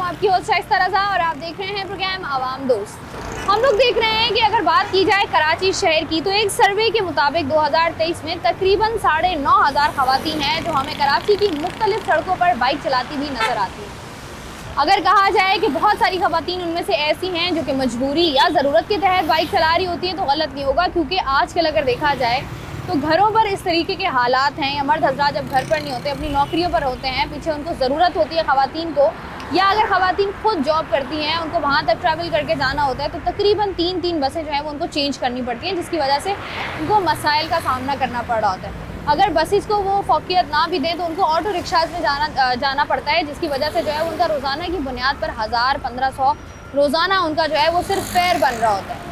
आपकी होस्ट शाइस्ता रज़ा और आप देख रहे हैं प्रोग्राम आवाम दोस्त। हम लोग देख रहे हैं कि अगर बात की जाए कराची शहर की तो एक सर्वे के मुताबिक 2023 में तकरीबन 9,500 खवातीन हैं जो हमें कराची की मुख्तलिफ सड़कों पर बाइक चलाती हुई नजर आती हैं। अगर कहा जाए कि बहुत सारी खवातीन उनमें से ऐसी हैं जो कि मजबूरी या ज़रूरत के तहत बाइक चला रही होती हैं तो गलत नहीं होगा, क्योंकि आजकल अगर देखा जाए तो घरों पर इस तरीके के हालात हैं या मर्द हज़रात जब घर पर नहीं होते अपनी नौकरियों पर होते हैं, पीछे उनको ज़रूरत होती है ख़वातीन को, या अगर ख़वातीन खुद जॉब करती हैं उनको वहाँ तक ट्रैवल करके जाना होता है तो तकरीबन 3 बसें जो हैं वो उनको चेंज करनी पड़ती हैं, जिसकी वजह से उनको मसाइल का सामना करना पड़ रहा होता है। अगर बसेस को वो फ़ौकियत ना भी दें तो उनको ऑटो रिक्शाज में जाना पड़ता है, जिसकी वजह से जो है उनका रोज़ाना की बुनियाद पर 1000-1500 रोज़ाना उनका जो है वो सिर्फ फेयर बन रहा होता है।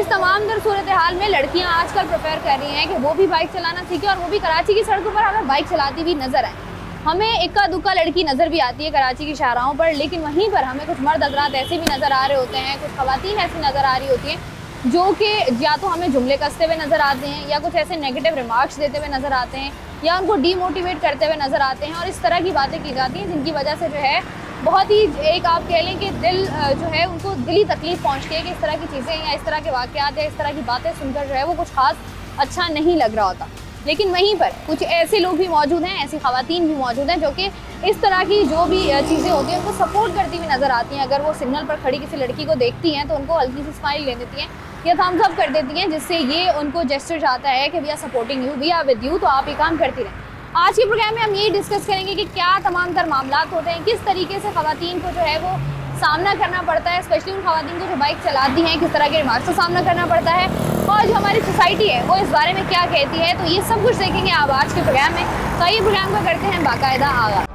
इस तमाम दर सूरत हाल में लड़कियां आजकल प्रेफर कर रही हैं कि वो भी बाइक चलाना सीखें और वो भी कराची की सड़कों पर हमें बाइक चलाती हुई नज़र आए। हमें इक्का दुक्का लड़की नज़र भी आती है कराची की शाहराहों पर, लेकिन वहीं पर हमें कुछ मर्द हज़रात ऐसे भी नज़र आ रहे होते हैं, कुछ ख़वातीन ऐसी नज़र आ रही होती हैं जो कि या तो हमें जुमले कसते हुए नज़र आते हैं या कुछ ऐसे नेगेटिव रिमार्क्स देते हुए नज़र आते हैं या उनको डीमोटिवेट करते हुए नज़र आते हैं और इस तरह की बातें की जाती हैं जिनकी वजह से जो है बहुत ही एक आप कह लें कि दिल जो है उनको दिली तकलीफ़ पहुंचती है कि इस तरह की चीज़ें या इस तरह के वाक़यात या इस तरह की बातें सुनकर जो है वो कुछ ख़ास अच्छा नहीं लग रहा होता। लेकिन वहीं पर कुछ ऐसे लोग भी मौजूद हैं, ऐसी ख़वातीन भी मौजूद हैं जो कि इस तरह की जो भी चीज़ें होती हैं उनको सपोर्ट करती हुई नज़र आती हैं। अगर वो सिग्नल पर खड़ी किसी लड़की को देखती हैं तो उनको हल्की सी स्माइल दे देती हैं या थम्स अप कर देती हैं, जिससे ये उनको जेस्चर जाता है कि we are supporting you, we are with you, तो आप ये काम करती रहें। आज के प्रोग्राम में हम यही डिस्कस करेंगे कि क्या तमाम तर मामलात होते हैं, किस तरीके से ख़वातीन को जो है वो सामना करना पड़ता है, स्पेशली उन ख़वातीन को जो बाइक चलाती हैं, किस तरह के रिमार्क्स का सामना करना पड़ता है और जो हमारी सोसाइटी है वो इस बारे में क्या कहती है। तो ये सब कुछ देखेंगे आप आज के प्रोग्राम में। तो ये प्रोग्राम का करते हैं बाकायदा आगाज़।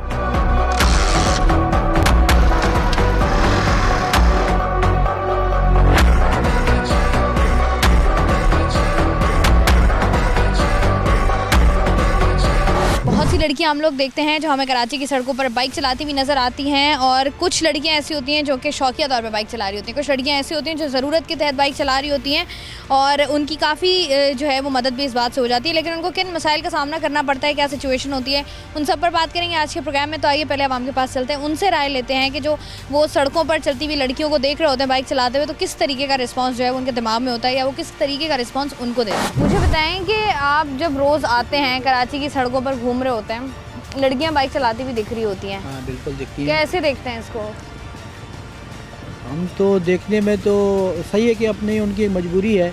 लड़कियां हम लोग देखते हैं जो हमें कराची की सड़कों पर बाइक चलाती हुई नज़र आती हैं और कुछ लड़कियां ऐसी होती हैं जो कि शौकिया तौर पे बाइक चला रही होती हैं, कुछ लड़कियां ऐसी होती हैं जो ज़रूरत के तहत बाइक चला रही होती हैं और उनकी काफ़ी जो है वो मदद भी इस बात से हो जाती है, लेकिन उनको किन मसाइल का सामना करना पड़ता है, क्या सिचुएशन होती है, उन सब पर बात करेंगे आज के प्रोग्राम में। तो आइए पहले आवाम के पास चलते हैं, उनसे राय लेते हैं कि जो वो सड़कों पर चलती हुई लड़कियों को देख रहे होते हैं बाइक चलाते हुए तो किस तरीके का रिस्पॉन्स जो है उनके दिमाग में होता है या वो किस तरीके का रिस्पॉन्स उनको देते हैं। मुझे बताएँ कि आप जब रोज़ आते हैं कराची की सड़कों पर घूम रहे होते हैं, लड़कियां बाइक चलाती हुई दिख रही होती हैं। हाँ बिल्कुल दिखती हैं। कैसे देखते हैं इसको? हम तो देखने में तो सही है कि अपनी उनकी मजबूरी है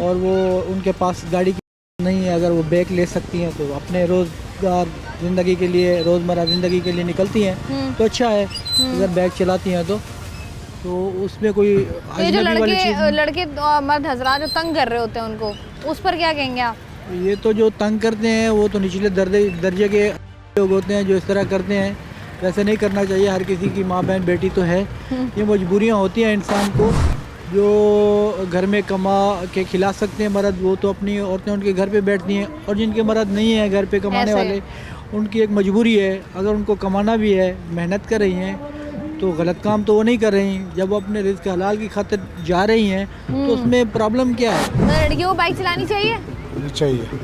और वो उनके पास गाड़ी नहीं है, अगर वो बैग ले सकती हैं तो अपने रोज़गार ज़िंदगी के लिए, रोज़मर्रा ज़िंदगी के लिए निकलती हैं तो अच्छा है। अगर बैग चलाती हैं तो उसमें कोई ये जो लड़के मर्द हज़रात जो तंग कर रहे होते हैं उनको, उस पर क्या कहेंगे आप? ये तो जो तंग करते हैं वो तो निचले दर्जे के लोग होते हैं जो इस तरह करते हैं, वैसे नहीं करना चाहिए। हर किसी की माँ बहन बेटी तो है, ये मजबूरियाँ होती हैं इंसान को। जो घर में कमा के खिला सकते हैं मर्द वो तो अपनी औरतें उनके घर पे बैठती हैं और जिनके मर्द नहीं हैं घर पे कमाने वाले, उनकी एक मजबूरी है। अगर उनको कमाना भी है, मेहनत कर रही हैं तो गलत काम तो वो नहीं कर रही। जब वो अपने रिज़्क़ हलाल की खातिर जा रही हैं तो उसमें प्रॉब्लम क्या है? लड़कियों को बाइक चलानी चाहिए?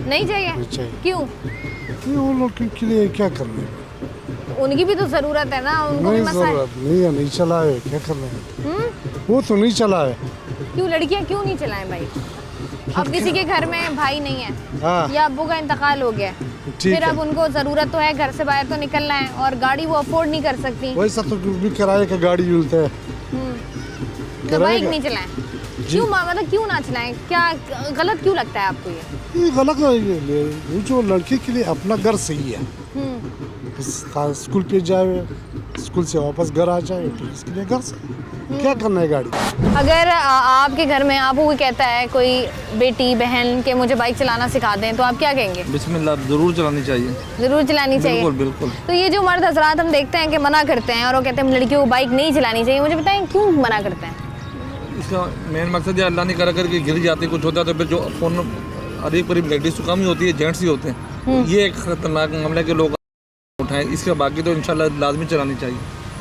नहीं चाहिए। क्यों? वो लोग के लिए क्या करने, उनकी भी तो ज़रूरत है ना, उनको भी नहीं चलाए क्या करना है, वो तो नहीं चलाए। क्यों लड़कियां क्यों नहीं चलाएं बाइक? अब किसी के घर में भाई नहीं है या अब्बू का इंतकाल हो गया, फिर अब उनको ज़रूरत तो है, घर से बाहर तो निकलना है और गाड़ी वो अफोर्ड नहीं कर सकती। वैसा तो भी किराए का गाड़ी मिलता है तो बाइक नहीं चलाएं। क्यों मतलब क्यों ना चलाएं? क्या गलत क्यों लगता है आपको? ये गलत है। ये जो लड़की के लिए अपना घर सही है, स्कूल पे जाए, स्कूल से वापस घर आ जाए, तो इसके लिए घर से क्या करना है गाड़ी। अगर आपके घर में आपको कोई कहता है, कोई बेटी बहन के मुझे बाइक चलाना सिखा दें, तो आप क्या कहेंगे? बिस्मिल्लाह, ज़रूर चलानी चाहिए। ज़रूर चलानी चाहिए, बिल्कुल बिल्कुल। तो ये जो मर्द हज़रात हम देखते हैं कि मना करते हैं और वो कहते हैं लड़कियों को बाइक नहीं चलानी चाहिए, मुझे बताएं क्यों मना करते हैं? इसका मेन मकसद है अल्लाह नहीं करा करके गिर जाती कुछ होता है तो फिर जो फोन अरीब करीब लेडीज़ तो कम ही होती है, जेंट्स ही होते हैं। ये एक खतरनाक मामला के लोग उठाएं, इसके बाकी तो इंशाल्लाह लाजमी चलानी चाहिए।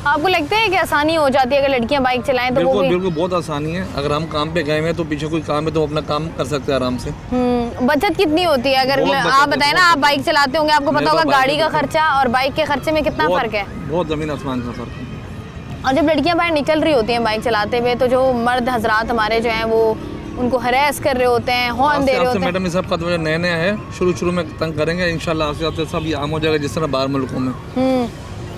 आपको लगता है कि आसानी हो जाती है अगर लड़कियां बाइक चलाएं तो? बिल्कुल बिल्कुल, बहुत आसानी है। अगर हम काम पे गए हैं तो पीछे कोई काम है तो अपना काम कर सकते हैं आराम से। बचत कितनी होती है? अगर आप बताएं ना, आप बाइक चलाते होंगे, आपको पता होगा गाड़ी का खर्चा और बाइक के खर्चे में कितना फर्क है? बहुत ज़मीन आसमान का फर्क है। और जब लड़कियां बाहर निकल रही होती हैं बाइक चलाते हुए, तो जो मर्द हजरात हमारे जो हैं वो उनको हरास कर रहे होते हैं, हॉर्न दे रहे होते हैं। मैडम, ये सब का तो नया नया है, शुरू में तंग करेंगे, इंशाल्लाह आस्ते आस्ते सब ये आम हो जाएगा, जिस तरह बाहर मुल्कों में।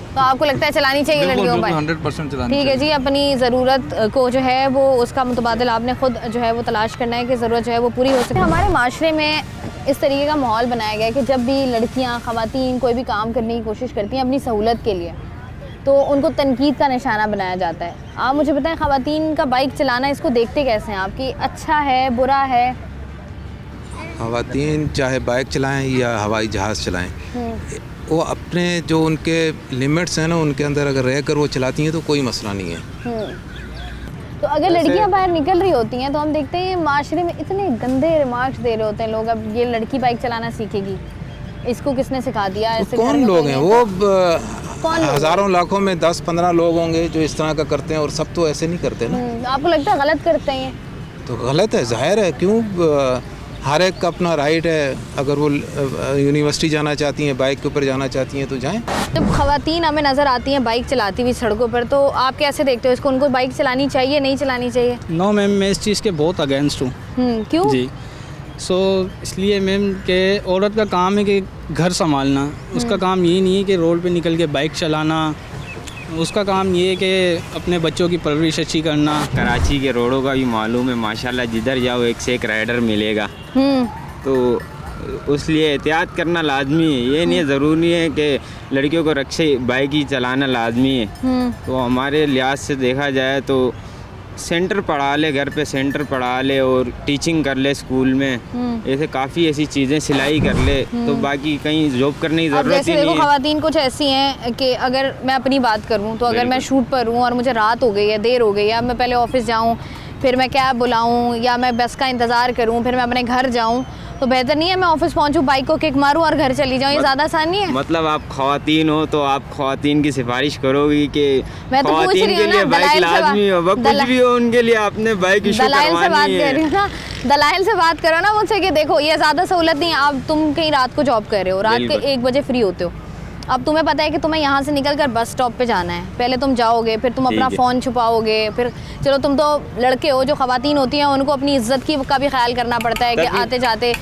तो आपको लगता है चलानी चाहिए लड़कियों पर? 100% चलानी। ठीक है जी, अपनी ज़रूरत को जो है वो उसका मुतबादिल आपने खुद जो है वो तलाश करना है कि ज़रूरत जो है वो पूरी हो सके। हमारे माशरे में इस तरीके का माहौल बनाया गया है कि जब भी लड़कियां, ख़वातीन कोई भी काम करने की कोशिश करती हैं अपनी सहूलत के लिए, तो उनको तनकीद का निशाना बनाया जाता है। आप मुझे बताएं, ख़वातीन का बाइक चलाना, इसको देखते कैसे हैं आपकी? अच्छा है, बुरा है? ख़वातीन चाहे बाइक चलाएं या हवाई जहाज़ चलाएं, वो अपने जो उनके लिमिट्स हैं ना, उनके अंदर अगर रहकर वो चलाती हैं तो कोई मसला नहीं है। तो अगर लड़कियां बाहर निकल रही होती हैं तो हम देखते हैं माशरे में इतने गंदे रिमार्क्स दे रहे होते हैं लोग, अब ये लड़की बाइक चलाना सीखेगी, इसको किसने सिखा दिया? ऐसे कौन लोग हैं वो? कौन लोग? हज़ारों लाखों में 10-15 लोग होंगे जो इस तरह का करते हैं, और सब तो ऐसे नहीं करते ना। आपको लगता है गलत करते हैं? तो गलत है, ज़ाहिर है। क्यों? हर एक का अपना राइट है। अगर वो यूनिवर्सिटी जाना चाहती हैं, बाइक के ऊपर जाना चाहती हैं तो जाएं। जब ख़वातीन हमें नज़र आती हैं बाइक चलाती हुई सड़कों पर, तो आप कैसे देखते हो इसको? उनको बाइक चलानी चाहिए, नहीं चलानी चाहिए? नो मैम, मैं इस चीज़ के बहुत अगेंस्ट हूँ। क्यों? जी, इसलिए मैम कि औरत का काम है कि घर संभालना, उसका काम ये नहीं है कि रोड पे निकल के बाइक चलाना। उसका काम ये है कि अपने बच्चों की परवरिश अच्छी करना। कराची के रोडों का भी मालूम है, माशाल्लाह जिधर जाओ एक से एक राइडर मिलेगा, तो उसलिए एहतियात करना लाजमी है। ये नहीं ज़रूरी है कि लड़कियों को रक्शे बाइक ही चलाना लाजमी है। तो हमारे लिहाज से देखा जाए तो सेंटर पढ़ा ले, घर पे सेंटर पढ़ा ले और टीचिंग कर ले स्कूल में, ऐसे काफ़ी ऐसी चीज़ें, सिलाई कर ले, तो बाकी कहीं जॉब करने की ज़रूरत ही नहीं है। ख़वातीन कुछ ऐसी हैं कि अगर मैं अपनी बात करूं तो अगर मैं शूट पर हूं और मुझे रात हो गई है, देर हो गई है, अब मैं पहले ऑफिस जाऊं, फिर मैं कैब बुलाऊं या मैं बस का इंतज़ार करूं, फिर मैं अपने घर जाऊं, तो बेहतर नहीं है मैं ऑफिस पहुंचूं, बाइक को किक मारूं और घर चली जाऊं? ये ज़्यादा आसान नहीं है? मतलब आप ख़वातीन हो तो आप ख़वातीन की सिफारिश करोगी कि मैं तो पूछ ख़वातीन रही के हूं लिए ना, बाइक लाजमी हो, कुछ भी हो उनके लिए आपने बाइक इशू दलाइल से बात करवानी कर रही है। हूँ ना, दलाइल से बात करो ना मुझसे कि देखो ये ज़्यादा सहूलत नहीं है। आप तुम कहीं रात को जॉब कर रहे हो, रात के 1 बजे फ्री होते हो, अब तुम्हें पता है कि तुम्हें यहाँ से निकल कर बस स्टॉप पे जाना है, पहले तुम जाओगे, फिर तुम अपना फ़ोन छुपाओगे, फिर चलो तुम तो लड़के हो, जो ख़वातीन होती हैं उनको अपनी इज्जत की का भी ख्याल करना पड़ता है कि आते जाते।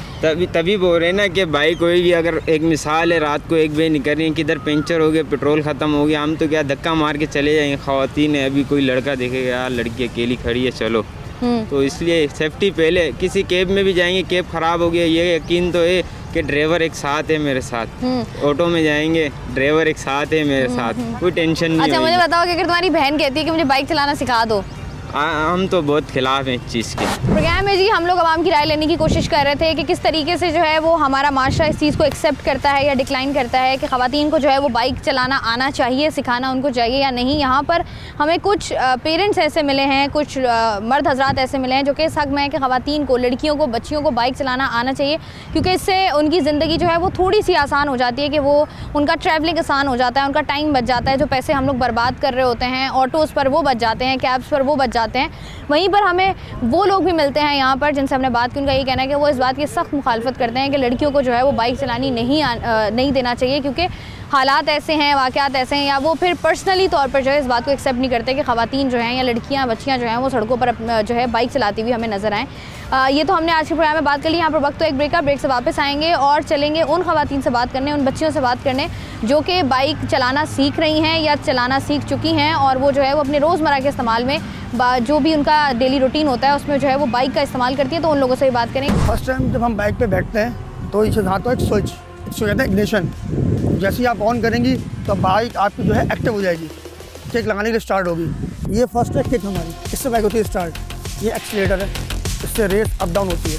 तभी बोल रहे हैं ना कि बाइक होगी, अगर एक मिसाल है रात को 1 बजे निकल रही है, किधर पंचर हो गया, पेट्रोल ख़त्म हो गया, हम तो क्या धक्का मार के चले जाएंगे? ख़वातीन है, अभी कोई लड़का देखेगा यार लड़की अकेली खड़ी है चलो, तो इसलिए सेफ्टी पहले। किसी कैब में भी जाएंगे, कैब ख़राब हो गया, ये यकीन तो है कि ड्राइवर एक साथ है मेरे साथ। ऑटो में जाएंगे, ड्राइवर एक साथ है मेरे साथ, कोई टेंशन नहीं। अच्छा मुझे बताओ कि अगर तुम्हारी बहन कहती है कि मुझे बाइक चलाना सिखा दो? हम तो बहुत खिलाफ हैं इस चीज़ के। प्रोग्राम में जी हम लोग आवाम की राय लेने की कोशिश कर रहे थे कि किस तरीके से जो है वो हमारा माशरा इस चीज़ को एक्सेप्ट करता है या डिक्लाइन करता है कि ख़वातीन को जो है वो बाइक चलाना आना चाहिए, सिखाना उनको चाहिए या नहीं। यहाँ पर हमें कुछ पेरेंट्स ऐसे मिले हैं, कुछ मर्द हजरात ऐसे मिले हैं जो कि इस हक़ में है कि ख़वातीन को, लड़कियों को, बच्चियों को बाइक चलाना आना चाहिए, क्योंकि इससे उनकी ज़िंदगी जो है वो थोड़ी सी आसान हो जाती है, कि वो उनका ट्रैवलिंग आसान हो जाता है, उनका टाइम बच जाता है, जो पैसे हम लोग बर्बाद कर रहे होते हैं ऑटोज़ पर वो बच जाते हैं, कैब्स पर वो बच जाते हैं। वहीं पर हमें वो लोग भी मिलते हैं यहाँ पर जिनसे हमने बात की, उनका ये कहना है कि वो इस बात की सख्त मुखालफत करते हैं कि लड़कियों को जो है वो बाइक चलानी नहीं देना चाहिए, क्योंकि हालात ऐसे हैं, वाक़यात ऐसे हैं, या वो फिर पर्सनली तौर पर जो है इस बात को एक्सेप्ट नहीं करते कि ख़वातीन जो हैं या लड़कियाँ, बच्चियाँ जो हैं वो सड़कों पर जो है बाइक चलाती हुई हमें नज़र आएँ। ये तो हमने आज के प्रोग्राम में बात कर ली। यहाँ पर वक्त तो एक ब्रेक से वापस आएंगे और चलेंगे उन ख़वातीन से बात करने, उन बच्चियों से बात करने जो कि बाइक चलाना सीख रही हैं या चलाना सीख चुकी हैं, और वो जो है वो अपने रोज़मर्रा के इस्तेमाल में जो भी उनका डेली रूटीन होता है उसमें जो है वो बाइक का इस्तेमाल करती है। तो उन लोगों से भी बात करेंगे। फर्स्ट टाइम जब हम बाइक पे बैठते हैं तो इसे हाथ एक स्विच, इसको कहते हैं इग्निशन। जैसे ही आप ऑन करेंगी तो बाइक आपकी जो है एक्टिव हो जाएगी, किक लगाने के लिए स्टार्ट होगी। ये फर्स्ट है किक हमारी, इससे बाइक होती है स्टार्ट। ये एक्सीलेटर है, इससे रेस अप डाउन होती है।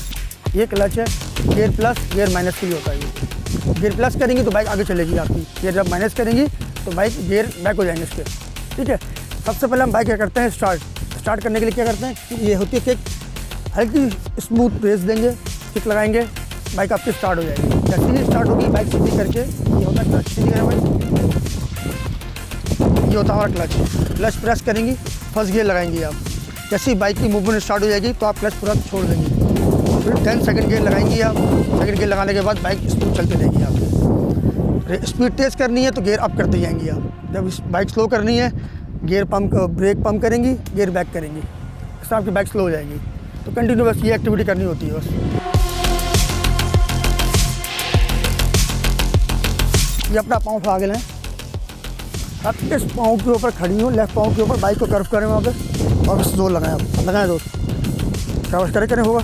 ये क्लच है, गियर प्लस गियर माइनस के लिए होता है। ये गियर प्लस करेंगी तो बाइक आगे चलेगी आपकी, गियर जब माइनस करेंगी तो बाइक गियर बैक हो जाएंगे इसके। ठीक है, सबसे पहले हम बाइक क्या करते हैं, स्टार्ट करने के लिए क्या करते हैं कि ये होती है किक, हल्की स्मूथ रेस देंगे, किक लगाएंगे, बाइक आपकी स्टार्ट हो जाएगी। जैसे ही स्टार्ट होगी बाइक सीधी करके, ये होता है क्लच, सीधी करें भाई, ये होता है हमारा क्लच प्रेस करेंगी, फर्स्ट गियर लगाएंगी आप। जैसे ही बाइक की मूवमेंट स्टार्ट हो जाएगी तो आप क्लच पूरा छोड़ देंगे, फिर 10 सेकंड गियर लगाएंगी आप। सेकंड गियर लगाने के बाद बाइक स्मूथ चलती रहेगी आप। स्पीड तेज़ करनी है तो गियर अप करते जाएंगी आप। जब बाइक स्लो करनी है, गियर पंप ब्रेक पंप करेंगी, गियर बैक करेंगी, इससे आपकी बाइक स्लो हो जाएगी। तो कंटिन्यू बस ये एक्टिविटी करनी होती है बस। ये अपना पाँव आगे लें, आप इस पाँव के ऊपर खड़ी हो, लेफ्ट पाँव के ऊपर बाइक को कर्व करें वहाँ पे और जोर लगाएं, आप लगाएं जोर, क्या करें होगा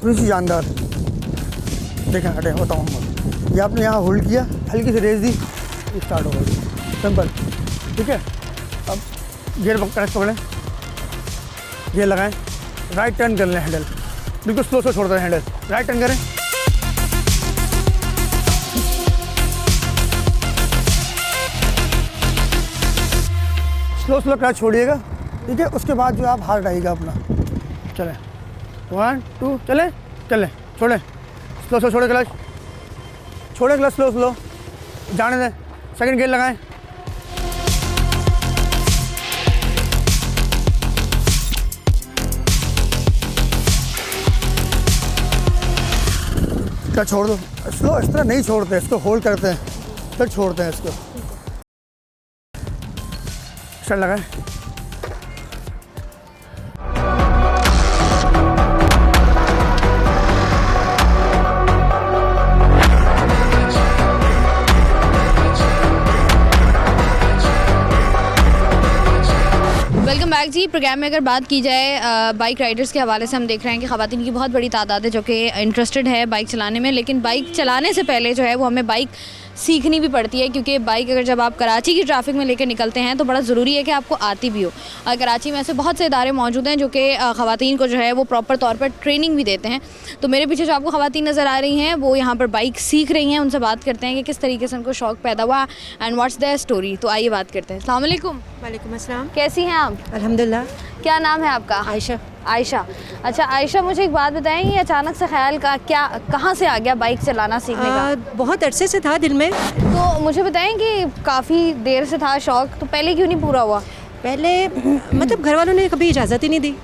थोड़ी सी जानदार। देखें हटें बताऊँ हम, ये आपने यहाँ होल्ड किया, हल्की सी रेस दी, स्टार्ट होगा, सिंपल। ठीक है, अब गियर कनेक्ट पकड़ें, गियर लगाएं, राइट टर्न कर लें, हैंडल बिल्कुल स्लो से छोड़ दें, हैंडल राइट टर्न करें, स्लो क्लच छोड़िएगा। ठीक है, उसके बाद जो आप हार्ड आएगा अपना, चलें 1 2 चलें छोड़ें, स्लो छोड़े क्लच, स्लो जाने दें, सेकंड गियर लगाएं, क्या छोड़ दो, स्लो इस तरह नहीं छोड़ते, इसको होल्ड करते हैं फिर छोड़ते हैं, इसको स्टार्ट लगाएं। वेलकम बैक जी। प्रोग्राम में अगर बात की जाए बाइक राइडर्स के हवाले से, हम देख रहे हैं कि ख़वातीन की बहुत बड़ी तादाद है जो कि इंटरेस्टेड है बाइक चलाने में, लेकिन बाइक चलाने से पहले जो है वो हमें बाइक सीखनी भी पड़ती है, क्योंकि बाइक अगर जब आप कराची की ट्रैफिक में लेकर निकलते हैं तो बड़ा ज़रूरी है कि आपको आती भी हो। और कराची में ऐसे बहुत से इदारे मौजूद हैं जो कि ख़वातीन को जो है वो प्रॉपर तौर पर ट्रेनिंग भी देते हैं। तो मेरे पीछे जो आपको ख़वातीन नज़र आ रही हैं वो यहाँ पर बाइक सीख रही हैं, उनसे बात करते हैं कि किस तरीके से उनको शौक़ पैदा हुआ एंड व्हाट्स देयर स्टोरी। तो आइए बात करते हैं। अस्सलाम वालेकुम। वालेकुम अस्सलाम। कैसी हैं आप? अल्हम्दुलिल्लाह। क्या नाम है आपका? आयशा। आयशा, अच्छा आयशा, मुझे एक बात बताएं, ये अचानक से ख्याल का क्या कहाँ से आ गया बाइक चलाना सीखने का? बहुत अरसे से था दिल में। तो मुझे बताएं कि काफ़ी देर से था शौक़, तो पहले क्यों नहीं पूरा हुआ? पहले मतलब घर वालों ने कभी इजाज़त ही नहीं दी।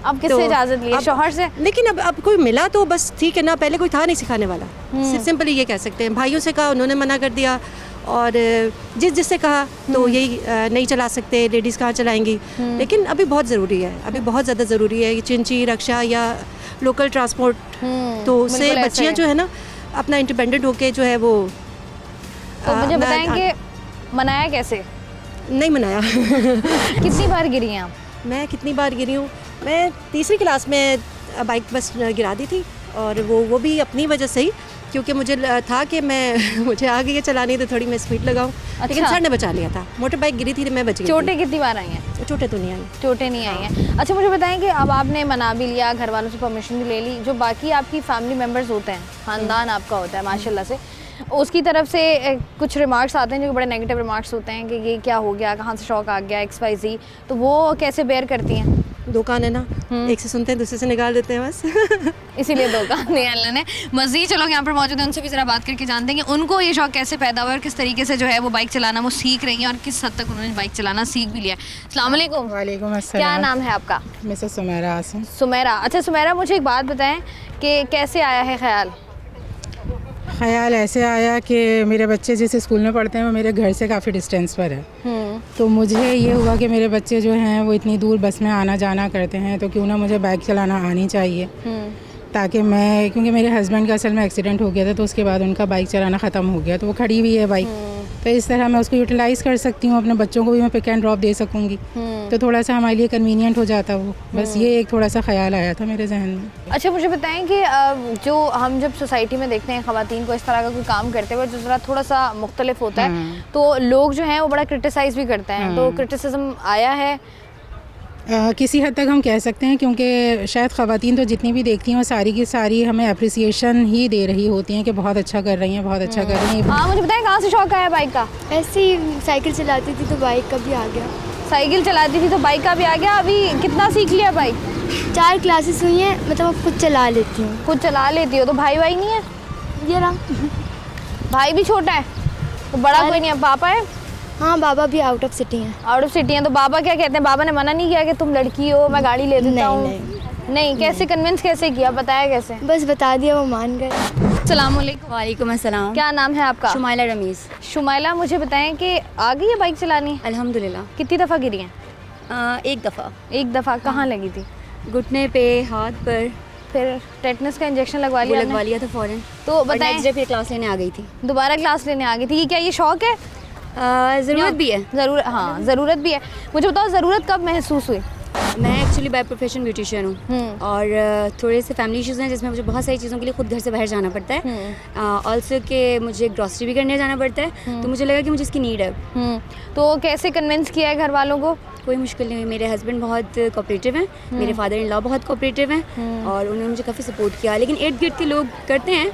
अब किससे इजाज़त ली? शौहर से? लेकिन अब कोई मिला तो बस ठीक है ना, पहले कोई था नहीं सिखाने वाला, सिर्फ सिंपली ये कह सकते हैं। भाइयों से कहा, उन्होंने मना कर दिया, और जिससे कहा तो यही नहीं चला सकते, लेडीज़ कहाँ चलाएंगी। लेकिन अभी बहुत ज़रूरी है, अभी बहुत ज़्यादा ज़रूरी है, चिंची रिक्शा या लोकल ट्रांसपोर्ट, तो उससे बच्चियाँ जो है ना अपना इंडिपेंडेंट होके जो है वो। तो मुझे बताएं कि मनाया कैसे? नहीं मनाया। कितनी बार गिरी हैं आप? मैं कितनी बार गिरी हूँ, मैं तीसरी क्लास में बाइक बस गिरा दी थी, और वो भी अपनी वजह से ही, क्योंकि मुझे था कि मुझे आ गई है चलानी तो थोड़ी मैं स्पीड लगाऊं। अच्छा। लेकिन सर ने बचा लिया था, मोटर बाइक गिरी थी तो मैं बच गई। चोटें कितनी बार आई हैं? चोटें तो नहीं आई। चोटें नहीं आई हैं। अच्छा मुझे बताएं कि अब आपने मना भी लिया, घर वालों से परमिशन भी ले ली, जो बाकी आपकी फैमिली मेम्बर्स होते हैं, ख़ानदान आपका होता है माशाल्लाह से, उसकी तरफ से कुछ रिमार्क्स आते हैं जो बड़े नेगेटिव रिमार्क्स होते हैं कि ये क्या हो गया, कहाँ से शौक़ आ गया, XYZ, तो वो कैसे बेयर करती हैं? दो कान है ना, एक से सुनते हैं दूसरे से निकाल देते हैं बस। इसीलिए दो कान नहीं अल्लाह ने। मज़ीद चलो यहाँ पर मौजूद हैं, उनसे भी ज़रा बात करके जानते हैं कि उनको ये शौक़ कैसे पैदा हुआ और किस तरीके से जो है वो बाइक चलाना वो सीख रही हैं और किस हद तक उन्होंने बाइक चलाना सीख भी लिया। अस्सलाम वालेकुम। वालेकुम अस्सलाम। क्या नाम है आपका? मिसेस सुमेरा आसिम। सुमेरा, अच्छा सुमेरा, मुझे एक बात बताएं कि कैसे आया है ख्याल? ख्याल ऐसे आया कि मेरे बच्चे जिस स्कूल में पढ़ते हैं वो मेरे घर से काफ़ी डिस्टेंस पर है, तो मुझे ये हुआ कि मेरे बच्चे जो हैं वो इतनी दूर बस में आना जाना करते हैं, तो क्यों ना मुझे बाइक चलाना आनी चाहिए, ताकि मैं, क्योंकि मेरे हस्बैंड का असल में एक्सीडेंट हो गया था, तो उसके बाद उनका बाइक चलाना ख़त्म हो गया, तो वो खड़ी हुई है बाइक, तो इस तरह मैं उसको यूटिलाइज़ कर सकती हूँ, अपने बच्चों को भी मैं पिक एंड ड्रॉप दे सकूँगी, तो थोड़ा सा हमारे लिए कन्वीनियंट हो जाता वो। बस ये एक थोड़ा सा ख्याल आया था मेरे जहन में। अच्छा मुझे बताएं कि जो हम जब सोसाइटी में देखते हैं ख़वातीन को इस तरह का कोई काम करते हुए जो ज़रा थोड़ा सा मुख्तलिफ होता है, तो लोग जो हैं वो बड़ा क्रिटिसाइज़ भी करते हैं, तो क्रिटिसिज्म आया है? किसी हद तक हम कह सकते हैं, क्योंकि शायद ख़वातीन तो जितनी भी देखती हैं वो सारी की सारी हमें अप्रिसिएशन ही दे रही होती हैं कि बहुत अच्छा कर रही हैं, बहुत अच्छा कर रही हैं। हाँ, मुझे बताएं कहाँ से शौक़ आया बाइक का? ऐसे ही साइकिल चलाती थी तो बाइक का भी आ गया। साइकिल चलाती थी तो बाइक का भी आ गया। अभी कितना सीख लिया बाइक? 4 क्लासेस हुई हैं, मतलब अब खुद चला लेती हूँ। खुद चला लेती हो? तो भाई नहीं है? ये रहा। भाई भी छोटा है तो बड़ा कोई नहीं है? पापा है? हाँ, बाबा भी आउट ऑफ सिटी हैं। आउट ऑफ सिटी हैं, तो बाबा क्या कहते हैं? बाबा ने मना नहीं किया कि तुम लड़की हो मैं गाड़ी ले देता हूँ? नहीं, कैसे कन्विंस कैसे किया, बताया कैसे? बस बता दिया, वो मान गए। अस्सलाम वालेकुम। वालेकुम अस्सलाम। क्या नाम है आपका? शुमाइला रमीज़। शुमाइला, मुझे बताएं कि आ गई है बाइक चलानी? अल्हम्दुलिल्लाह। कितनी दफ़ा गिरी हैं? एक दफ़ा। एक दफ़ा। कहाँ लगी थी? घुटने पे, हाथ पर। फिर टेटनस का इंजेक्शन लगवा वो लिया? लगवा लिया था फ़ौरन। तो बताएं, नेक्स्ट डे फिर क्लास लेने आ गई थी। दोबारा क्लास लेने आ गई थी। ये क्या ये शौक है? ज़रूरत भी है। ज़रूरत, हाँ ज़रूरत भी है। मुझे बताओ ज़रूरत कब महसूस हुई? मैं एक्चुअली बाय प्रोफेशन ब्यूटिशियन हूँ और थोड़े से फैमिली इश्यूज़ हैं जिसमें मुझे बहुत सारी चीज़ों के लिए खुद घर से बाहर जाना पड़ता है। ऑल्सो कि मुझे ग्रॉसरी भी करने जाना पड़ता है, तो मुझे लगा कि मुझे इसकी नीड है। तो कैसे कन्विंस किया है घर वालों को? कोई मुश्किल नहीं हुई। मेरे हस्बैंड बहुत कोऑपरेटिव हैं, मेरे फादर इन लॉ बहुत कोऑपरेटिव हैं और उन्होंने मुझे काफ़ी सपोर्ट किया। लेकिन इर्द गिर्द के लोग करते हैं,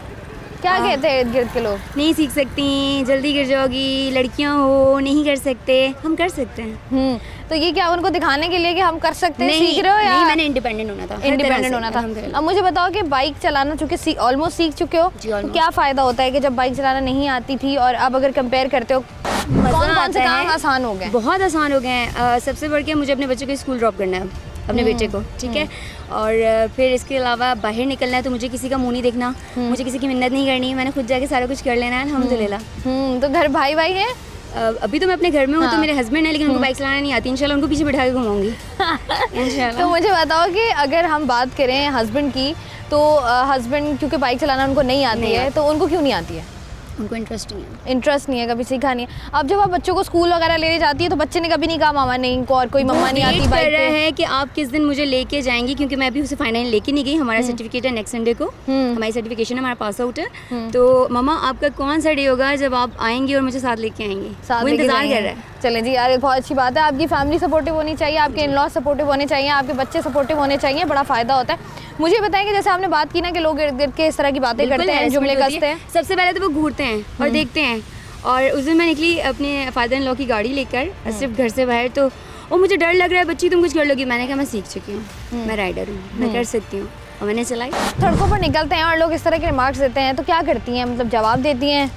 क्या कहते हैं इर्द गिर्द के लोग? नहीं सीख सकती, जल्दी गिर जाओगी, लड़कियां हो, नहीं कर सकते। हम कर सकते हैं। तो ये क्या उनको दिखाने के लिए कि हम कर सकते हैं, सीख रहे हो या? नहीं, मैंने इंडिपेंडेंट होना था। इंडिपेंडेंट होना था। अब मुझे बताओ कि बाइक चलाना चूँकि ऑलमोस्ट सीख चुके हो, तो क्या फ़ायदा होता है कि जब बाइक चलाना नहीं आती थी और अब अगर कंपेयर करते हो, कौन से काम आसान हो गए? बहुत आसान हो गए हैं। सबसे बढ़ के मुझे अपने बच्चे को स्कूल ड्रॉप करना है, अपने बेटे को, ठीक है। और फिर इसके अलावा बाहर निकलना है तो मुझे किसी का मुंह नहीं देखना, मुझे किसी की मिन्नत नहीं करनी, मैंने खुद जाके सारा कुछ कर लेना है, अल्हम्दुलिल्लाह। तो घर भाई भाई है? अभी तो मैं अपने घर में हूँ। तो मेरे हस्बैंड है, लेकिन उनको बाइक चलाना नहीं आती। इंशाल्लाह उनको पीछे बिठा के घुमाऊंगी इंशाल्लाह। तो मुझे बताओ कि अगर हम बात करें हस्बैंड की, तो हस्बैंड क्योंकि बाइक चलाना उनको नहीं आती है, तो उनको क्यों नहीं आती है? उनको इंटरेस्ट नहीं है। इंटरेस्ट नहीं है, कभी सीखा नहीं है। अब जब आप बच्चों को स्कूल वगैरह लेने जाती है तो बच्चे ने कभी नहीं कहा मामा नहीं, इनको और कोई मम्मा नहीं आती बाइक पे? है कि आप किस दिन मुझे लेके जाएंगी, क्योंकि मैं अभी उसे फाइनल लेके नहीं गई। हमारा सर्टिफिकेट है नेक्स्ट संडे को, हमारी सर्टिफिकेशन है, हमारा पास आउट है। तो मामा आपका कौन सा डे होगा जब आप आएंगी और मुझे साथ लेके आएंगी? वो इंतजार कर रहा है। चलें जी यार, बहुत अच्छी बात है। आपकी फैमिली सपोर्टिव होनी चाहिए, आपके इन लॉ सपोर्टिव होने चाहिए, आपके बच्चे सपोर्टिव होने चाहिए, बड़ा फ़ायदा होता है। मुझे बताएं कि जैसे आपने बात की ना कि लोग इर्द गिर्द के इस तरह की बातें करते हैं, जुमले कसते हैं। सबसे पहले तो वो घूरते हैं और देखते हैं। और उस दिन मैं निकली अपने फादर इन लॉ की गाड़ी लेकर सिर्फ घर से बाहर, तो वो मुझे डर लग रहा है, बच्ची तुम कुछ कर लोगी। मैंने कहा मैं सीख चुकी हूँ, मैं राइडर हूँ, मैं कर सकती हूँ, और मैंने चलाई। सड़कों पर निकलते हैं और लोग इस तरह के रिमार्क्स देते हैं, तो क्या करती हैं? मतलब जवाब देती हैं?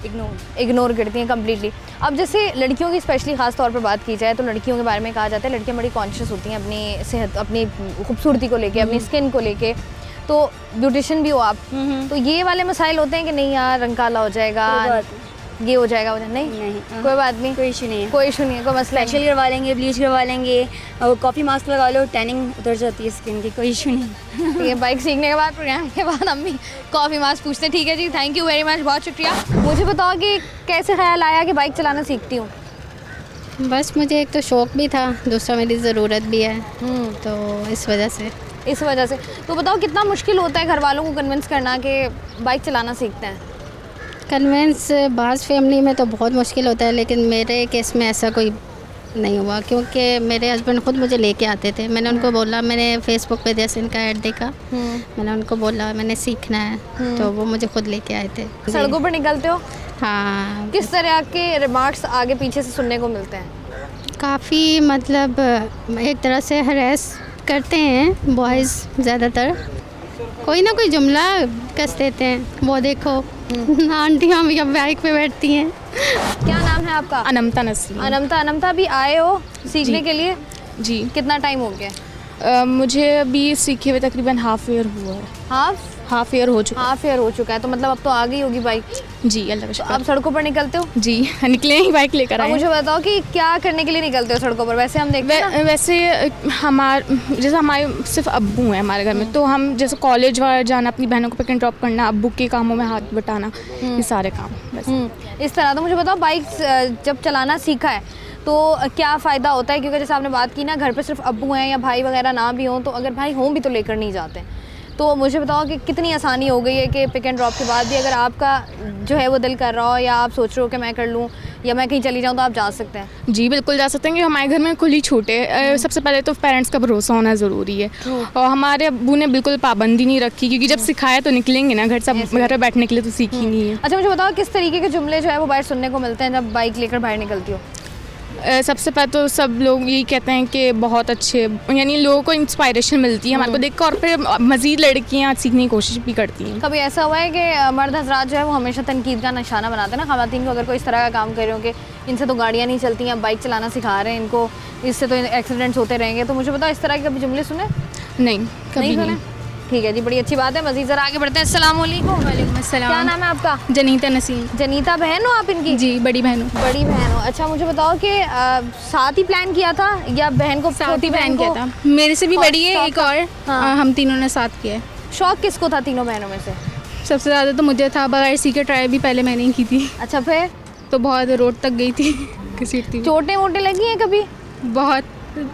इग्नोर करती हैं कम्प्लीटली। अब जैसे लड़कियों की स्पेशली ख़ास तौर पर बात की जाए तो लड़कियों के बारे में कहा जाता है लड़कियाँ बड़ी कॉन्शियस होती हैं अपनी सेहत, अपनी खूबसूरती को लेके, अपनी स्किन को लेके। तो ब्यूटिशियन भी हो आप, तो ये वाले मसाइल होते हैं कि नहीं यार रंग काला हो जाएगा, ये हो जाएगा, नहीं कोई बात नहीं, कोई इशू नहीं है, कोई इशू नहीं है, कोई मसला फेशियल करवा लेंगे, ब्लीच करवा लेंगे, और कॉफ़ी मास्क लगा लो, टैनिंग उतर जाती है स्किन की, कोई इशू नहीं। ये बाइक सीखने के बाद, प्रोग्राम के बाद हम भी कॉफ़ी मास्क पूछते हैं। ठीक है जी, थैंक यू वेरी मच, बहुत शुक्रिया। मुझे बताओ कि कैसे ख्याल आया कि बाइक चलाना सीखती हूँ? बस मुझे एक तो शौक़ भी था, दूसरा मेरी ज़रूरत भी है, तो इस वजह से। तो बताओ कितना मुश्किल होता है घर वालों को कन्विंस करना कि बाइक चलाना सीखते हैं? कन्विंस बाज़ फैमिली में तो बहुत मुश्किल होता है, लेकिन मेरे केस में ऐसा कोई नहीं हुआ, क्योंकि मेरे हस्बैंड ख़ुद मुझे लेके आते थे। मैंने उनको बोला, मैंने फेसबुक पे जैसे इनका ऐड देखा, मैंने उनको बोला मैंने सीखना है, तो वो मुझे खुद लेके आए थे। सड़कों पर निकलते हो? हाँ। किस तरह के रिमार्क्स आगे पीछे से सुनने को मिलते हैं? काफ़ी, मतलब एक तरह से हरेस करते हैं बॉयज़ ज़्यादातर, कोई ना कोई जुमला कस देते हैं, वो देखो आंटी हम यहाँ बाइक पे बैठती हैं। क्या नाम है आपका? अनमता नस्रीन। अनमता भी आए हो सीखने के लिए? जी। कितना टाइम हो गया? मुझे अभी सीखे हुए तकरीबन हाफ ईयर हुआ है। हाफ ईयर हो चुका है, तो मतलब अब तो आ गई होगी बाइक? जी, अल्लाह का शुक्र। अब सड़कों पर निकलते हो? जी, निकले ही बाइक लेकर आए। मुझे बताओ कि क्या करने के लिए निकलते हो सड़कों पर? वैसे हम देखते हैं वैसे जैसे हमारे सिर्फ अब्बू हैं हमारे घर में, तो हम जैसे कॉलेज वगैरह जाना, अपनी बहनों को पिक एंड ड्रॉप करना, अब्बू के कामों में हाथ बटाना, ये सारे काम बस इस तरह। तो मुझे बताओ बाइक जब चलाना सीखा है तो क्या फ़ायदा होता है? क्योंकि जैसे आपने बात की ना, घर पे सिर्फ अब्बू हैं या भाई वगैरह ना भी हों, तो अगर भाई हों भी तो लेकर नहीं जाते। तो मुझे बताओ कि कितनी आसानी हो गई है कि पिक एंड ड्रॉप के बाद भी अगर आपका जो है वो दिल कर रहा हो या आप सोच रहे हो कि मैं कर लूँ या मैं कहीं चली जाऊँ, तो आप जा सकते हैं? जी बिल्कुल जा सकते हैं, कि हमारे घर में खुली छूट है। सबसे पहले तो पेरेंट्स का भरोसा होना ज़रूरी है, और हमारे अब्बू ने बिल्कुल पाबंदी नहीं रखी, क्योंकि जब सिखाया तो निकलेंगे ना, घर पर बैठने के लिए तो सीखी नहीं है। अच्छा, मुझे बताओ किस तरीके के जुमले जो है वो बाहर सुनने को मिलते हैं जब बाइक लेकर बाहर निकलती हो? सबसे पहले तो सब लोग यही कहते हैं कि बहुत अच्छे, यानी लोगों को इंस्पायरेशन मिलती है हमारे को देखकर, और फिर मज़ीद लड़कियां सीखने की कोशिश भी करती हैं। कभी ऐसा हुआ है कि मर्द हजरात जो है वो हमेशा तनकीद का निशाना बनाते हैं ना ख़वातीन को, अगर कोई इस तरह का काम कर रहे हो कि इनसे तो गाड़ियाँ नहीं चलती हैं, बाइक चलाना सिखा रहे हैं इनको, इससे तो एक्सीडेंट्स होते रहेंगे, तो मुझे बताओ इस तरह के कभी जुमले सुने? नहीं, कभी नहीं सुने। ठीक है जी, बड़ी अच्छी बात है। मज़ीद ज़रा आगे बढ़ते हैं। अस्सलाम वालेकुम। वालेकुम अस्सलाम। क्या नाम है आपका? जनीता नसीम। जनीता बहन हो आप इनकी? जी, बड़ी बहन हूँ। बड़ी बहन हो। अच्छा, मुझे बताओ कि साथ ही प्लान किया था या बहन को, छोटी बहन किया को? था, मेरे से भी बड़ी है एक और। हाँ। हम तीनों ने साथ किया है। शौक किसको था तीनों बहनों में से? सबसे ज़्यादा तो मुझे था, बगैर सीखे ट्राई भी पहले मैंने ही की थी। अच्छा, फिर तो बहुत रोड तक गई थी, घसीटती। चोटें वोटें लगी हैं कभी? बहुत।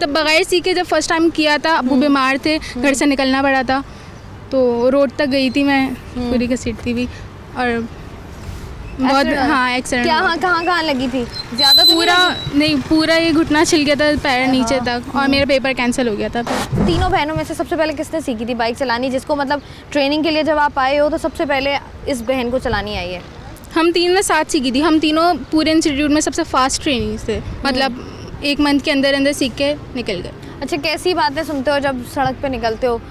तब बगैर सीखे जब फर्स्ट टाइम किया था, अब्बू बीमार थे, घर से निकलना पड़ा था, तो रोड तक गई थी मैं, पूरी घसीटती भी। और बहुत, हाँ, एक्सीडेंट। क्या कहाँ लगी थी? ज़्यादा तो पूरा नहीं, पूरा ये घुटना छिल गया था पैर नीचे तक, और मेरा पेपर कैंसिल हो गया था। तीनों बहनों में से सबसे पहले किसने सीखी थी बाइक चलानी, जिसको मतलब ट्रेनिंग के लिए जब आप आए हो तो सबसे पहले इस बहन को चलानी आई है? हम तीनों ने साथ सीखी थी। हम तीनों पूरे इंस्टीट्यूट में सबसे फास्ट ट्रेनिंग थे, मतलब 1 मंथ के अंदर अंदर सीख के निकल गए। अच्छा, कैसी बातें सुनते हो जब सड़क पे निकलते हो?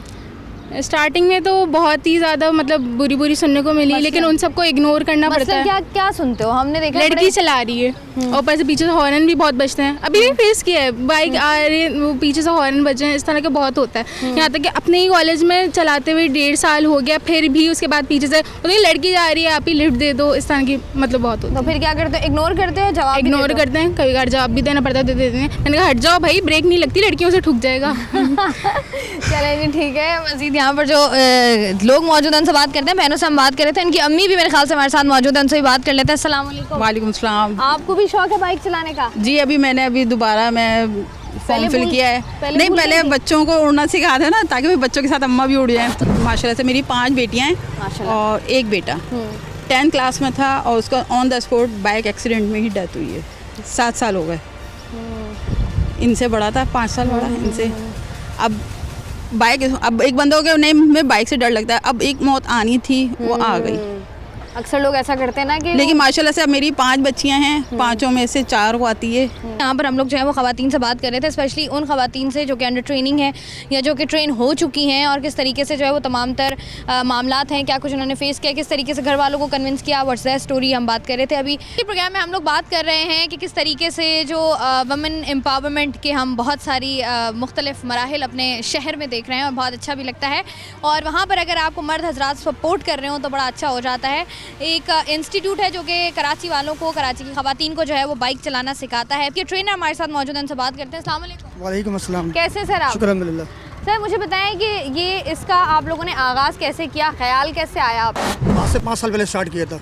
स्टार्टिंग में तो बहुत ही ज़्यादा मतलब बुरी सुनने को मिली, लेकिन उन सबको इग्नोर करना पड़ता है। क्या सुनते हो? हमने देखा लड़की चला रही है और ऊपर से पीछे से हॉर्न भी बहुत बजते हैं। अभी भी फेस किया है, बाइक आ रही है, वो पीछे से हॉर्न बज रहे हैं, इस तरह के बहुत होता है। यहाँ तक कि अपने ही कॉलेज में चलाते हुए 1.5 साल हो गया, फिर भी उसके बाद पीछे से लड़की जा रही है, आप ही लिफ्ट दे दो, इस तरह की मतलब बहुत होता है। तो फिर क्या करते हो? इग्नोर करते हो? जवाब इग्नोर करते हैं, कभी बार जवाब भी देना पड़ता है, दे देते हैं। मैंने कहा हट जाओ भाई, ब्रेक नहीं लगती, लड़कियों से ठुक जाएगा। चले जी, ठीक है। मजीद यहाँ पर जो लोग मौजूद हैं उनसे बात करते हैं। बहनों से हम बात कर रहे थे, उनकी अम्मी भी मेरे ख्याल से हमारे साथ मौजूद है, उनसे भी बात कर लेते हैं। अस्सलाम वालेकुम। वालेकुम सलाम। आपको भी शौक है बाइक चलाने का? जी, मैंने दोबारा फॉर्म फिल किया है। पहले बच्चों को उड़ना सिखा दो ना, ताकि मैं बच्चों के साथ अम्मा भी उड़ जाएं। तो माशाल्लाह से मेरी 5 बेटियां हैं और 1 बेटा 10th क्लास में था, और उसका on the spot bike accident में ही डेथ हुई है। 7 साल हो गए। इनसे बड़ा था, 5 साल बड़ा इनसे। अब एक बंदों के नहीं, में बाइक से डर लगता है। अब एक मौत आनी थी, वो आ गई। अक्सर लोग ऐसा करते हैं ना कि, लेकिन माशाल्लाह से अब मेरी 5 बच्चियां हैं, 5 में से 4 को आती है। यहाँ पर हम लोग जो है वो ख़वातीन से बात कर रहे थे, स्पेशली उन ख़वातीन से जो कि अंडर ट्रेनिंग है या जो कि ट्रेन हो चुकी हैं, और किस तरीके से जो है वो तमाम तर मामलात हैं, क्या कुछ उन्होंने फेस किया, किस तरीके से घर वालों को कन्विंस किया, व्हाट्स दैट स्टोरी हम बात कर रहे थे। अभी इस प्रोग्राम में हम लोग बात कर रहे हैं कि किस तरीके से जो वुमेन एम्पावरमेंट के हम बहुत सारी मुख्तलिफ मराहिल अपने शहर में देख रहे हैं, और बहुत अच्छा भी लगता है। और वहाँ पर अगर आपको मर्द हजरात सपोर्ट कर रहे हो तो बड़ा अच्छा हो जाता है। एक इंस्टीट्यूट है जो कि कराची वालों को, कराची की ख़वातीन को जो है वो बाइक चलाना सिखाता है। कि ट्रेनर हमारे साथ मौजूद हैं, उनसे बात करते हैं। अस्सलाम वालेकुम। वालेकुम अस्सलाम। कैसे सर आप? शुक्र अल्हम्दुलिल्लाह। सर मुझे बताएं कि ये इसका आप लोगों ने आगाज़ कैसे किया, ख्याल कैसे आया आपको? आज से 5 साल पहले स्टार्ट किया था,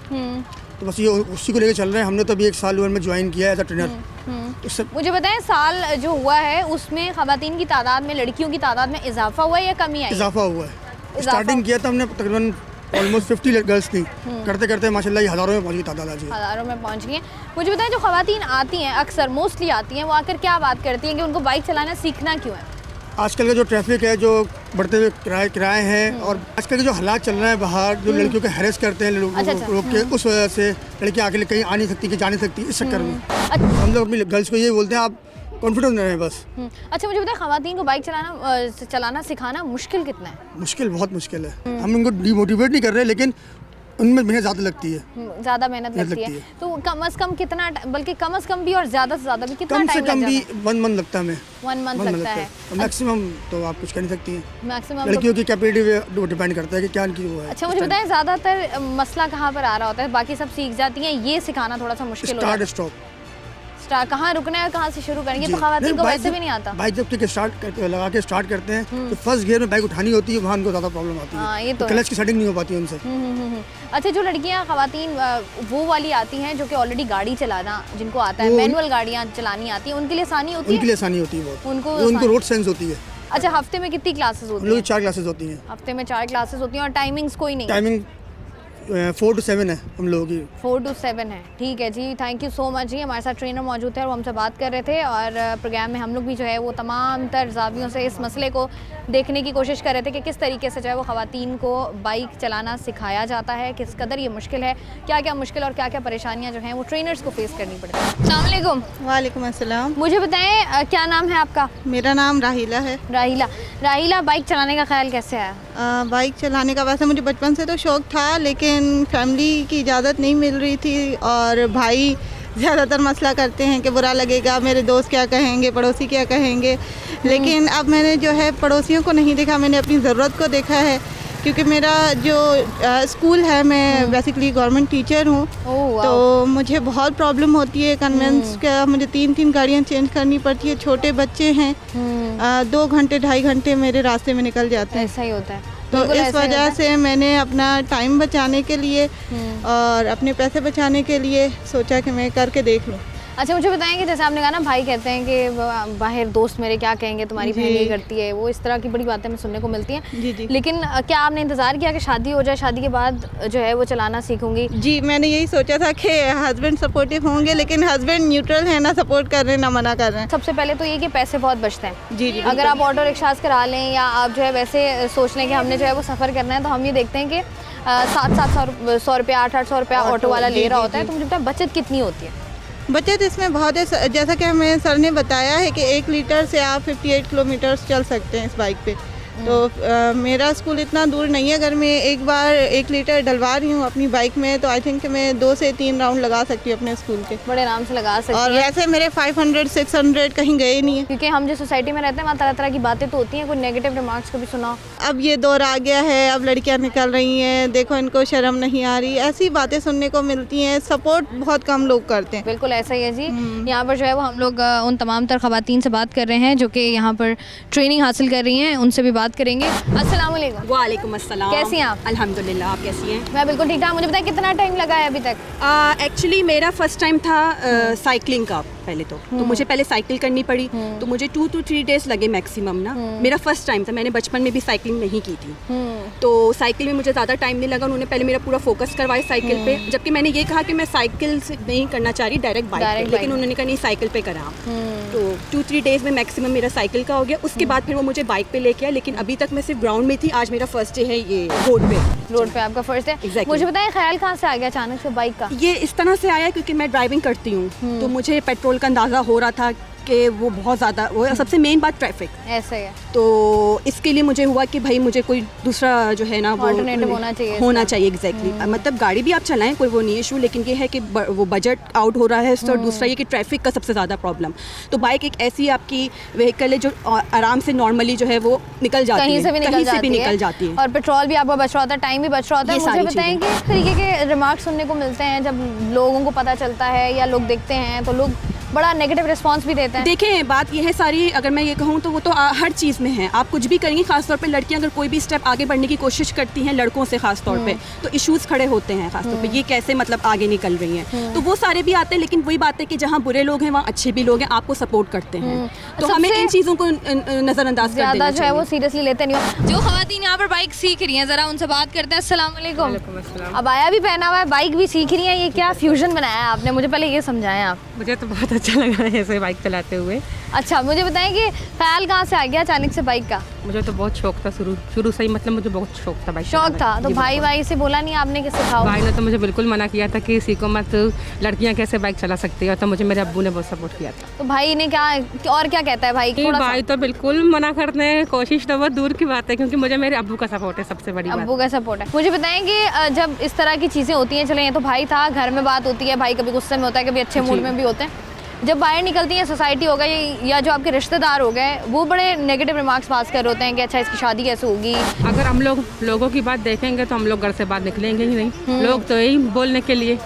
तो बस ये उसी को लेकर चल रहे हैं। हमने तो अभी 1 साल हुआ में ज्वाइन किया है एज अ ट्रेनर। मुझे बताएं, साल जो हुआ है उसमें ख़वातीन की तादाद में, लड़कियों की तादाद में इजाफा हुआ है या कमी आई? इजाफा हुआ है। स्टार्टिंग किया था हमने तकरीबन ऑलमोस्ट 50 गर्ल्स थी, करते करते माशाल्लाह ये हज़ारों में पहुंच गई तादाद आज। हज़ारों में पहुंच गई हैं। मुझे बताएं, जो ख़वातीन आती हैं, अक्सर मोस्टली आती हैं, वो आकर क्या बात करती हैं कि उनको बाइक चलाना सीखना क्यों है? आजकल का जो ट्रैफिक है, जो बढ़ते हुए किराए हैं, और आजकल के जो हालात चल रहे हैं बाहर, जो लड़कियों को हैरेस करते हैं लोग के, उस वजह से लड़कियाँ आगे कहीं आ नहीं सकती, कि जा नहीं सकती, इस चक्कर में हम लोग अपनी गर्ल्स को ये बोलते हैं, आप कॉन्फिडेंस रहें बस। अच्छा, मुझे बताएं, ख़वातीन को बाइक चलाना सिखाना मुश्किल कितना है? मुश्किल, बहुत मुश्किल है। हम उनको डिमोटिवेट नहीं कर रहे, लेकिन उनमें मेहनत ज़्यादा लगती है। ज़्यादा मेहनत लगती है। तो कम से कम कितना, बल्कि कम से कम भी और ज़्यादा से ज़्यादा भी कितना टाइम लगता है? कम से कम भी 1 मंथ लगता है। 1 मंथ लगता है। मैक्सिमम तो आप कुछ कर नहीं सकती हैं। मैक्सिमम लड़कियों की कैपेसिटी वो डिपेंड करता है कि क्या उनकी वो है। अच्छा, मुझे बताएं, ज़्यादातर मसला कहाँ पर आ रहा होता है? बाकी सब सीख जाती हैं, ये सिखाना थोड़ा सा मुश्किल होता है। स्टार्ट स्टॉप, कहाँ रुकना है और कहाँ से शुरू करेंगे, तो ख़वातीन को वैसे भी नहीं आता। बाइक जब तक स्टार्ट करते लगा के स्टार्ट करते हैं, तो फर्स्ट गियर में बाइक उठानी होती है, वहाँ उनको ज़्यादा प्रॉब्लम आती है। ये तो क्लच की सेटिंग नहीं हो पाती उनसे। अच्छा, जो लड़कियाँ ख़वातीन वो वाली आती हैं जो कि ऑलरेडी गाड़ी चलाना जिनको आता है, मैनुअल गाड़ियाँ चलानी आती हैं, उनके लिए आसानी होती है? उनके लिए आसानी होती है बहुत, उनको रोड सेंस होती है। अच्छा, हफ्ते में कितनी क्लासेस होती हैं? 4 क्लासेस होती हैं। हफ्ते में 4 क्लासेस होती हैं, और टाइमिंग्स कोई नहीं? टाइमिंग 4 to 7 है हम लोगों की। 4 to 7 है। ठीक है जी, थैंक यू सो मच जी। हमारे साथ ट्रेनर मौजूद थे और वो हमसे बात कर रहे थे, और प्रोग्राम में हम लोग भी जो है वो तमाम तर ज़ावियों से इस मसले को देखने की कोशिश कर रहे थे कि किस तरीके से जो है वो ख़वातीन को बाइक चलाना सिखाया जाता है, किस कदर ये मुश्किल है, क्या क्या मुश्किल और क्या क्या परेशानियाँ जो हैं वो ट्रेनर्स को फेस करनी पड़ती है। अस्सलाम वालेकुम। वालेकुम अस्सलाम। मुझे बताएं, क्या नाम है आपका? मेरा नाम राहिला है। राहिला, बाइक चलाने का ख्याल कैसे आया? बाइक चलाने का वैसे मुझे बचपन से तो शौक़ था, लेकिन फैमिली की इजाज़त नहीं मिल रही थी, और भाई ज़्यादातर मसला करते हैं कि बुरा लगेगा, मेरे दोस्त क्या कहेंगे, पड़ोसी क्या कहेंगे। लेकिन अब मैंने जो है पड़ोसियों को नहीं देखा, मैंने अपनी ज़रूरत को देखा है, क्योंकि मेरा जो स्कूल है, मैं बेसिकली गवर्नमेंट टीचर हूँ, तो मुझे बहुत प्रॉब्लम होती है कन्वेंस का। मुझे 3 गाड़ियाँ चेंज करनी पड़ती है, छोटे बच्चे हैं, 2 घंटे 2.5 घंटे मेरे रास्ते में निकल जाते हैं। ऐसा ही होता है। तो इस वजह से मैंने अपना टाइम बचाने के लिए और अपने पैसे बचाने के लिए सोचा कि मैं करके देख लूँ। अच्छा, मुझे बताएं कि जैसे आपने कहा ना, भाई कहते हैं कि बाहर दोस्त मेरे क्या कहेंगे, तुम्हारी बहन ये करती है, वो इस तरह की बड़ी बातें हमें सुनने को मिलती हैं। जी। लेकिन क्या आपने इंतज़ार किया कि शादी हो जाए, शादी के बाद जो है वो चलाना सीखूंगी? जी, मैंने यही सोचा था कि हस्बैंड सपोर्टिव होंगे, लेकिन हस्बैंड न्यूट्रल है, ना सपोर्ट कर रहे हैं ना मना कर रहे हैं। सबसे पहले तो ये कि पैसे बहुत बचते हैं। जी। अगर आप ऑटो रिक्शास करा लें या आप जो है वैसे सोच लें कि हमने जो है वो सफ़र करना है, तो हम ये देखते हैं कि 700 रुपया 800 रुपया ऑटो वाला ले रहा होता है। तो मुझे बताएं बचत कितनी होती है? बचत इसमें बहुत है, जैसा कि हमें सर ने बताया है कि 1 लीटर से आप 58 किलोमीटर चल सकते हैं इस बाइक पे। तो मेरा स्कूल इतना दूर नहीं है, अगर मैं एक बार 1 लीटर डलवा रही हूँ अपनी बाइक में, तो आई थिंक मैं 2 से 3 राउंड लगा सकती हूँ अपने स्कूल के, बड़े आराम से लगा सकती हैं। और वैसे मेरे 500-600 कहीं गए नहीं है, क्योंकि हम जिस सोसाइटी में रहते हैं वहाँ तरह तरह की बातें तो होती हैं। कोई नेगेटिव रिमार्क्स कभी सुना? अब ये दौर आ गया है, अब लड़कियां निकल रही हैं, देखो इनको शर्म नहीं आ रही, ऐसी बातें सुनने को मिलती हैं। सपोर्ट बहुत कम लोग करते हैं। बिल्कुल ऐसा ही है जी। यहाँ पर जो है वो हम लोग उन तमाम तर ख़वातीन से बात कर रहे हैं जो कि यहाँ पर ट्रेनिंग हासिल कर रही हैं, उनसे भी बात करेंगे। अस्सलाम वालेकुम। वालेकुम अस्सलाम। कैसी हैं आप? अल्हम्दुलिल्लाह, आप कैसी हैं? मैं बिल्कुल ठीक ठाक। मुझे बताएं कितना टाइम लगा है अभी तक? एक्चुअली मेरा फर्स्ट टाइम था साइकिलिंग का। पहले तो मुझे पहले साइकिल करनी पड़ी, तो मुझे 2 to 3 डेज़ लगे मैक्सिमम ना। मेरा फर्स्ट टाइम था, मैंने बचपन में भी साइकिलिंग नहीं की थी, तो साइकिल में मुझे ज़्यादा टाइम नहीं लगा। उन्होंने पहले मेरा पूरा फोकस करवाया साइकिल पे, जबकि मैंने ये कहा कि मैं साइकिल से नहीं करना चाह रही, डायरेक्ट बाइक पे, लेकिन उन्होंने कहा नहीं साइकिल पे करा। तो 2-3 डेज़ में मैक्सिमम मेरा साइकिल का हो गया। उसके बाद फिर वो मुझे बाइक पे लेके आया, लेकिन अभी तक मैं सिर्फ ग्राउंड में थी। आज मेरा फर्स्ट डे है ये रोड पे आपका फर्स्ट है। Exactly. मुझे बताएं ख्याल कहाँ से आ गया अचानक से बाइक का? ये इस तरह से आया क्योंकि मैं ड्राइविंग करती हूँ, तो मुझे पेट्रोल का अंदाज़ा हो रहा था कि वो बहुत ज़्यादा, वो सबसे मेन बात ट्रैफिक ऐसे है। तो इसके लिए मुझे हुआ कि भाई मुझे कोई दूसरा जो है ना वो अल्टरनेटिव होना चाहिए एग्जैक्टली। मतलब गाड़ी भी आप चलाएं, कोई वो नहीं इशू, लेकिन ये है कि वो बजट आउट हो रहा है। और दूसरा ये कि ट्रैफिक का सबसे ज़्यादा प्रॉब्लम। तो बाइक एक ऐसी आपकी व्हीकल है जो आराम से नॉर्मली जो है वो निकल जाती है, कहीं से भी निकल जाती है, और पेट्रोल भी आपका बच रहा होता है, टाइम भी बच रहा होता है। मुझे बताएं कि इस तरीके के रिमार्क सुनने को मिलते हैं जब लोगों को पता चलता है या लोग देखते हैं, तो लोग बड़ा नेगेटिव रिस्पांस भी देते हैं। देखें, बात यह है सारी, अगर मैं ये कहूँ तो वो तो हर चीज़ में है। आप कुछ भी करेंगे, खासतौर पे लड़कियां अगर कोई भी स्टेप आगे बढ़ने की कोशिश करती हैं लड़कों से खासतौर पे, तो इश्यूज़ खड़े होते हैं खासतौर पे, ये कैसे मतलब आगे निकल रही हैं। तो वो सारे भी आते हैं, लेकिन वही बात है कि जहाँ बुरे लोग हैं वहाँ अच्छे भी लोग हैं, आपको सपोर्ट करते हैं। तो हमें इन चीज़ों को नज़रअंदाज ज़्यादा जो है वो सीरियसली लेते नहीं हो। जो ख़वातीन यहाँ पर बाइक सीख रही हैं, ज़रा उनसे बात करते हैं। अस्सलाम वालेकुम। अब आया भी पहना हुआ है, बाइक भी सीख रही है, ये क्या फ्यूजन बनाया है आपने? मुझे पहले ये समझाएं आप। मुझे तो बहुत अच्छा लगा है ऐसे बाइक चलाते हुए। अच्छा, मुझे बताएं कि ख्याल कहाँ से आ गया अचानक से बाइक का? मुझे तो बहुत शौक था शुरू से ही, मतलब मुझे बहुत शौक था बाइक। शौक था तो भाई से बोला नहीं आपने कि सिखाओ? भाई ने तो मुझे बिल्कुल मना किया था कि सीखो मत, लड़कियां कैसे बाइक चला सकती है, तो मुझे मेरे अब्बू ने बहुत सपोर्ट किया था। तो भाई ने क्या और क्या कहता है भाई? भाई तो बिल्कुल मना करते हैं, कोशिश तो बहुत दूर की बात है, क्योंकि मुझे मेरे अब्बू का सपोर्ट है, सबसे बड़ी बात। अब्बू का सपोर्ट है। मुझे बताएं कि जब इस तरह की चीज़ें होती हैं, चले ये तो भाई था, घर में बात होती है, भाई कभी गुस्से में होता है, कभी अच्छे मूड में भी होते हैं, जब बाहर निकलती हैं सोसाइटी हो गई या जो आपके रिश्तेदार हो गए, वो बड़े नेगेटिव रिमार्क्स पास कर होते हैं कि अच्छा इसकी शादी कैसे होगी। अगर हम लोगों की बात देखेंगे तो हम लोग घर से बाहर निकलेंगे ही नहीं, लोग तो यही बोलने के लिए,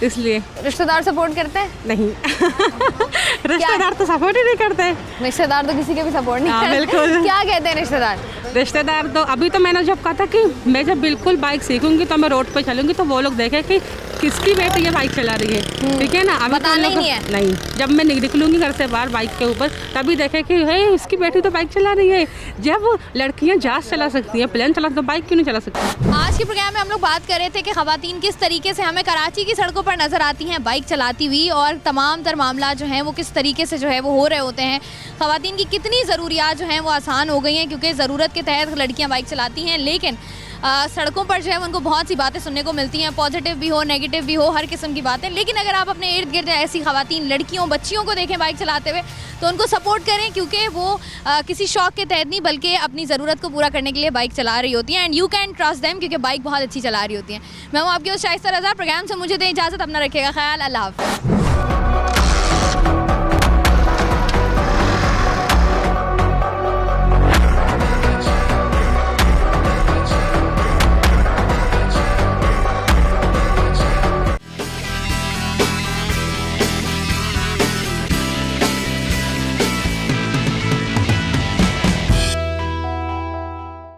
इसलिए। रिश्तेदार सपोर्ट करते हैं? नहीं रिश्तेदार तो सपोर्ट ही नहीं करते। रिश्तेदार तो किसी के भी सपोर्ट नहीं करते। बिल्कुल। क्या कहते हैं रिश्तेदार तो अभी तो मैंने जब कहा था कि मैं जब बिल्कुल बाइक सीखूंगी तो मैं रोड पे चलूंगी, तो वो लोग देखें कि किसकी बेटी ये बाइक चला रही है, ठीक है ना। अभी बताना ही नहीं है। नहीं, जब मैं निकलूंगी घर से बाहर बाइक के ऊपर, तभी देखें कि है इसकी बेटी तो बाइक चला रही है। जब लड़कियां जहाज चला सकती हैं, प्लेन चला, तो बाइक क्यों नहीं चला सकती? आज के प्रोग्राम में हम लोग बात कर रहे थे कि ख़वातीन किस तरीके से हमें कराची की सड़कों पर नजर आती हैं बाइक चलाती हुई, और तमाम तर मामला जो हैं वो किस तरीके से जो है वो हो रहे होते हैं। ख़वातीन की कितनी ज़रूरियात जो हैं वो आसान हो गई हैं, क्योंकि ज़रूरत के तहत लड़कियां बाइक चलाती हैं, लेकिन सड़कों पर जो है उनको बहुत सी बातें सुनने को मिलती हैं, पॉजिटिव भी हो, नेगेटिव भी हो, हर किस्म की बातें। लेकिन अगर आप अपने इर्द गिर्द ऐसी ख़वातीन लड़कियों बच्चियों को देखें बाइक चलाते हुए, तो उनको सपोर्ट करें, क्योंकि वो किसी शौक के तहत नहीं बल्कि अपनी ज़रूरत को पूरा करने के लिए बाइक चला रही होती हैं। And you can trust them, क्योंकि बाइक बहुत अच्छी चला रही होती हैं। मैं हूँ आपकी शाइस्ता रज़ा। प्रोग्राम से मुझे दें इजाज़त, अपना रखिएगा ख्याल। अल्लाह हाफ़िज़।